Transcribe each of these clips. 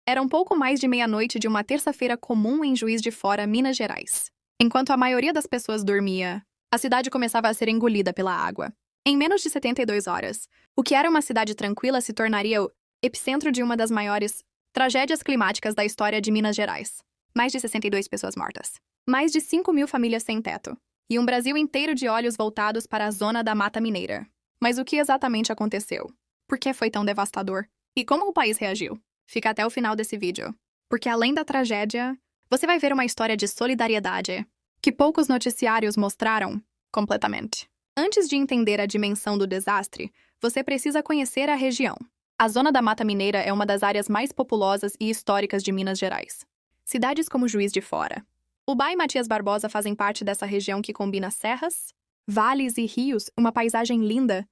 Era um pouco mais de meia-noite de uma terça-feira comum em Juiz de Fora, Minas Gerais. Enquanto a maioria das pessoas dormia, a cidade começava a ser engolida pela água. Em menos de 72 horas, o que era uma cidade tranquila se tornaria o epicentro de uma das maiores tragédias climáticas da história de Minas Gerais. Mais de 62 pessoas mortas. Mais de 5.000 famílias sem teto. E um Brasil inteiro de olhos voltados para a zona da Mata Mineira. Mas o que exatamente aconteceu? Por que foi tão devastador? E como o país reagiu? Fica até o final desse vídeo. Porque além da tragédia, você vai ver uma história de solidariedade que poucos noticiários mostraram completamente. Antes de entender a dimensão do desastre, você precisa conhecer a região. A zona da Mata Mineira é uma das áreas mais populosas e históricas de Minas Gerais. Cidades como Juiz de Fora, Ubá e Matias Barbosa fazem parte dessa região que combina serras, vales e rios, uma paisagem linda,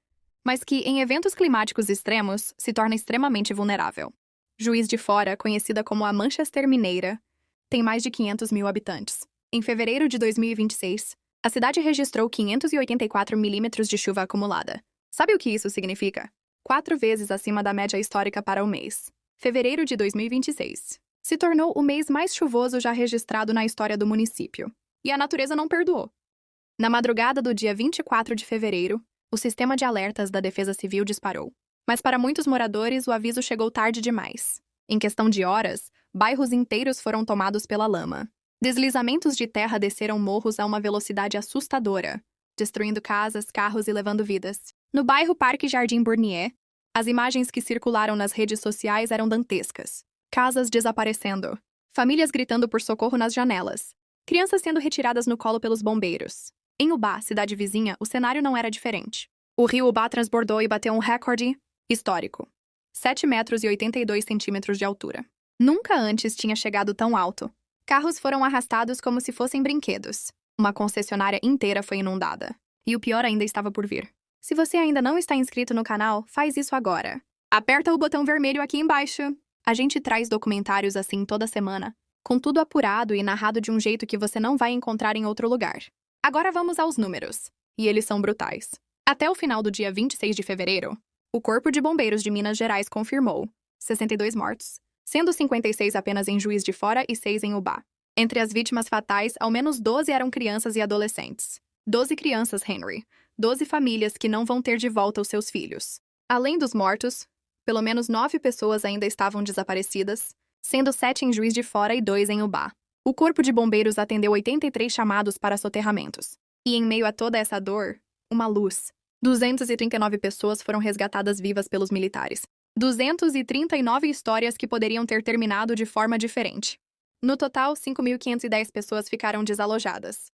mas que, em eventos climáticos extremos, se torna extremamente vulnerável. Juiz de Fora, conhecida como a Manchester Mineira, tem mais de 500.000 habitantes. Em fevereiro de 2026, a cidade registrou 584 milímetros de chuva acumulada. Sabe o que isso significa? 4 vezes acima da média histórica para o mês. Fevereiro de 2026 se tornou o mês mais chuvoso já registrado na história do município. E a natureza não perdoou. Na madrugada do dia 24 de fevereiro, o sistema de alertas da Defesa Civil disparou. Mas para muitos moradores, o aviso chegou tarde demais. Em questão de horas, bairros inteiros foram tomados pela lama. Deslizamentos de terra desceram morros a uma velocidade assustadora, destruindo casas, carros e levando vidas. No bairro Parque Jardim Burnier, as imagens que circularam nas redes sociais eram dantescas. Casas desaparecendo, famílias gritando por socorro nas janelas, crianças sendo retiradas no colo pelos bombeiros. Em Ubá, cidade vizinha, o cenário não era diferente. O rio Ubá transbordou e bateu um recorde histórico. 7 metros e 82 centímetros de altura. Nunca antes tinha chegado tão alto. Carros foram arrastados como se fossem brinquedos. Uma concessionária inteira foi inundada. E o pior ainda estava por vir. Se você ainda não está inscrito no canal, faz isso agora. Aperta o botão vermelho aqui embaixo. A gente traz documentários assim toda semana, com tudo apurado e narrado de um jeito que você não vai encontrar em outro lugar. Agora vamos aos números. E eles são brutais. Até o final do dia 26 de fevereiro, o Corpo de Bombeiros de Minas Gerais confirmou 62 mortos, sendo 56 apenas em Juiz de Fora e 6 em Ubá. Entre as vítimas fatais, ao menos 12 eram crianças e adolescentes. 12 crianças, Henry. 12 famílias que não vão ter de volta os seus filhos. Além dos mortos, pelo menos 9 pessoas ainda estavam desaparecidas, sendo 7 em Juiz de Fora e 2 em Ubá. O Corpo de Bombeiros atendeu 83 chamados para soterramentos. E em meio a toda essa dor, uma luz. 239 pessoas foram resgatadas vivas pelos militares. 239 histórias que poderiam ter terminado de forma diferente. No total, 5.510 pessoas ficaram desalojadas.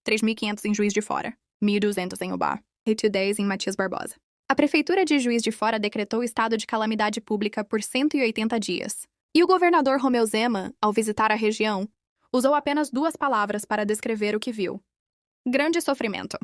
3.500 em Juiz de Fora, 1.200 em Ubá e 10 em Matias Barbosa. A Prefeitura de Juiz de Fora decretou estado de calamidade pública por 180 dias. E o governador Romeu Zema, ao visitar a região, usou apenas 2 palavras para descrever o que viu. Grande sofrimento.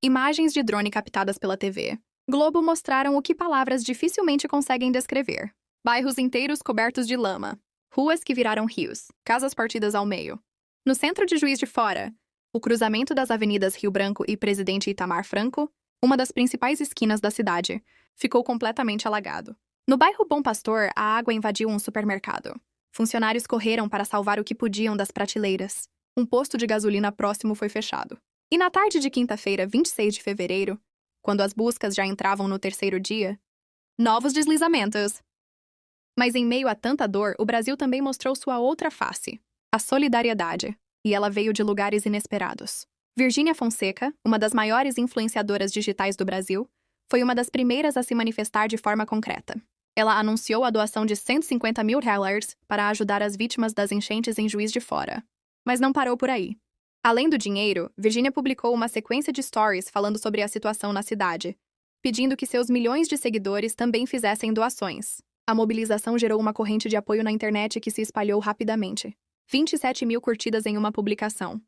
Imagens de drone captadas pela TV Globo mostraram o que palavras dificilmente conseguem descrever. Bairros inteiros cobertos de lama, ruas que viraram rios, casas partidas ao meio. No centro de Juiz de Fora, o cruzamento das avenidas Rio Branco e Presidente Itamar Franco, uma das principais esquinas da cidade, ficou completamente alagado. No bairro Bom Pastor, a água invadiu um supermercado. Funcionários correram para salvar o que podiam das prateleiras. Um posto de gasolina próximo foi fechado. E na tarde de quinta-feira, 26 de fevereiro, quando as buscas já entravam no 3º dia, novos deslizamentos. Mas em meio a tanta dor, o Brasil também mostrou sua outra face, a solidariedade. E ela veio de lugares inesperados. Virgínia Fonseca, uma das maiores influenciadoras digitais do Brasil, foi uma das primeiras a se manifestar de forma concreta. Ela anunciou a doação de US$150 mil para ajudar as vítimas das enchentes em Juiz de Fora. Mas não parou por aí. Além do dinheiro, Virgínia publicou uma sequência de stories falando sobre a situação na cidade, pedindo que seus milhões de seguidores também fizessem doações. A mobilização gerou uma corrente de apoio na internet que se espalhou rapidamente. 27.000 curtidas em uma publicação.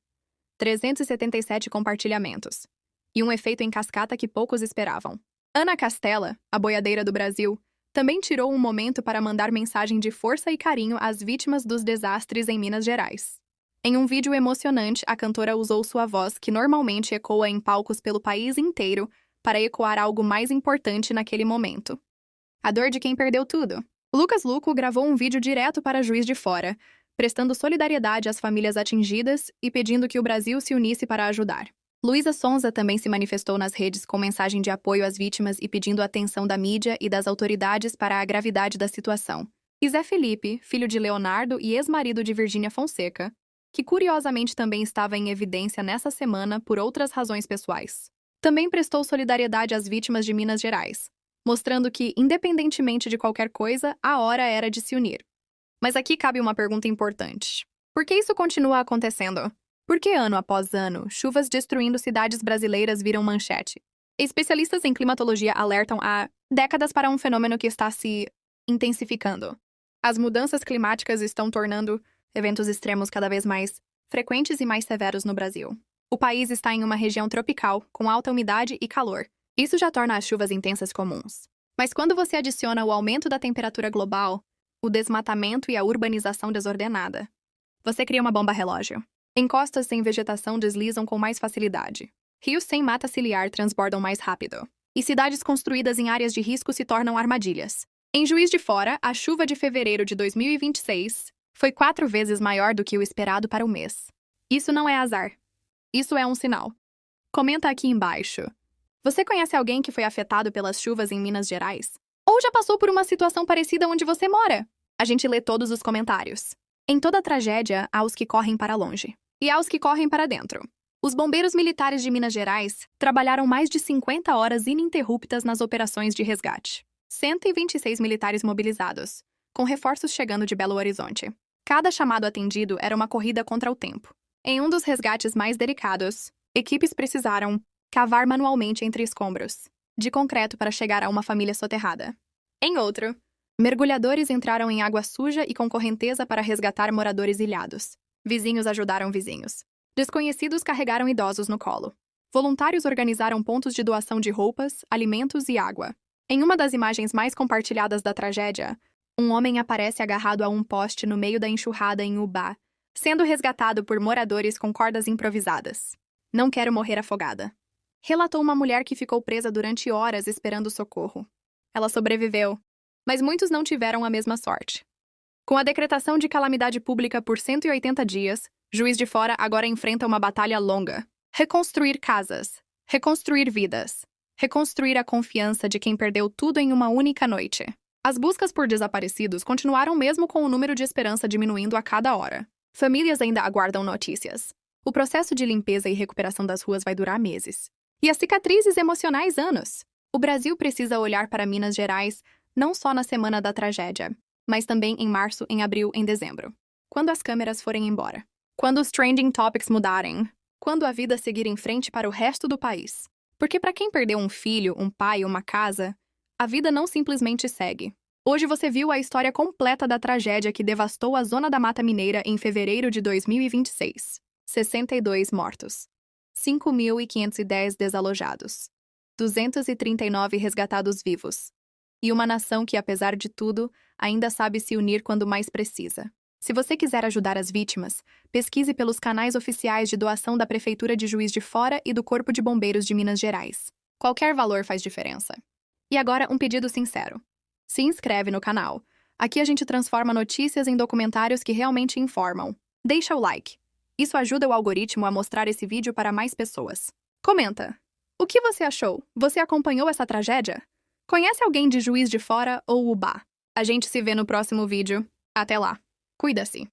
377 compartilhamentos. E um efeito em cascata que poucos esperavam. Ana Castela, a boiadeira do Brasil, também tirou um momento para mandar mensagem de força e carinho às vítimas dos desastres em Minas Gerais. Em um vídeo emocionante, a cantora usou sua voz, que normalmente ecoa em palcos pelo país inteiro, para ecoar algo mais importante naquele momento. A dor de quem perdeu tudo. Lucas Luco gravou um vídeo direto para Juiz de Fora, prestando solidariedade às famílias atingidas e pedindo que o Brasil se unisse para ajudar. Luísa Sonza também se manifestou nas redes com mensagem de apoio às vítimas e pedindo a atenção da mídia e das autoridades para a gravidade da situação. E Zé Felipe, filho de Leonardo e ex-marido de Virgínia Fonseca, que curiosamente também estava em evidência nessa semana por outras razões pessoais, também prestou solidariedade às vítimas de Minas Gerais, mostrando que, independentemente de qualquer coisa, a hora era de se unir. Mas aqui cabe uma pergunta importante. Por que isso continua acontecendo? Por que ano após ano, chuvas destruindo cidades brasileiras viram manchete? Especialistas em climatologia alertam há décadas para um fenômeno que está se intensificando. As mudanças climáticas estão tornando eventos extremos cada vez mais frequentes e mais severos no Brasil. O país está em uma região tropical, com alta umidade e calor. Isso já torna as chuvas intensas comuns. Mas quando você adiciona o aumento da temperatura global, o desmatamento e a urbanização desordenada, você cria uma bomba relógio. Encostas sem vegetação deslizam com mais facilidade. Rios sem mata ciliar transbordam mais rápido. E cidades construídas em áreas de risco se tornam armadilhas. Em Juiz de Fora, a chuva de fevereiro de 2026 foi 4 vezes maior do que o esperado para o mês. Isso não é azar. Isso é um sinal. Comenta aqui embaixo. Você conhece alguém que foi afetado pelas chuvas em Minas Gerais? Ou já passou por uma situação parecida onde você mora? A gente lê todos os comentários. Em toda tragédia, há os que correm para longe. E há os que correm para dentro. Os bombeiros militares de Minas Gerais trabalharam mais de 50 horas ininterruptas nas operações de resgate. 126 militares mobilizados, com reforços chegando de Belo Horizonte. Cada chamado atendido era uma corrida contra o tempo. Em um dos resgates mais delicados, equipes precisaram cavar manualmente entre escombros de concreto para chegar a uma família soterrada. Em outro, mergulhadores entraram em água suja e com correnteza para resgatar moradores ilhados. Vizinhos ajudaram vizinhos. Desconhecidos carregaram idosos no colo. Voluntários organizaram pontos de doação de roupas, alimentos e água. Em uma das imagens mais compartilhadas da tragédia, um homem aparece agarrado a um poste no meio da enxurrada em Ubá, sendo resgatado por moradores com cordas improvisadas. "Não quero morrer afogada", relatou uma mulher que ficou presa durante horas esperando socorro. Ela sobreviveu, mas muitos não tiveram a mesma sorte. Com a decretação de calamidade pública por 180 dias, Juiz de Fora agora enfrenta uma batalha longa. Reconstruir casas, reconstruir vidas, reconstruir a confiança de quem perdeu tudo em uma única noite. As buscas por desaparecidos continuaram mesmo com o número de esperança diminuindo a cada hora. Famílias ainda aguardam notícias. O processo de limpeza e recuperação das ruas vai durar meses. E as cicatrizes emocionais anos. O Brasil precisa olhar para Minas Gerais não só na semana da tragédia, mas também em março, em abril, em dezembro. Quando as câmeras forem embora. Quando os trending topics mudarem. Quando a vida seguir em frente para o resto do país. Porque para quem perdeu um filho, um pai, uma casa, a vida não simplesmente segue. Hoje você viu a história completa da tragédia que devastou a zona da Mata Mineira em fevereiro de 2026. 62 mortos. 5.510 desalojados. 239 resgatados vivos. E uma nação que, apesar de tudo, ainda sabe se unir quando mais precisa. Se você quiser ajudar as vítimas, pesquise pelos canais oficiais de doação da Prefeitura de Juiz de Fora e do Corpo de Bombeiros de Minas Gerais. Qualquer valor faz diferença. E agora, um pedido sincero. Se inscreve no canal. Aqui a gente transforma notícias em documentários que realmente informam. Deixa o like. Isso ajuda o algoritmo a mostrar esse vídeo para mais pessoas. Comenta. O que você achou? Você acompanhou essa tragédia? Conhece alguém de Juiz de Fora ou Ubá? A gente se vê no próximo vídeo. Até lá. Cuida-se.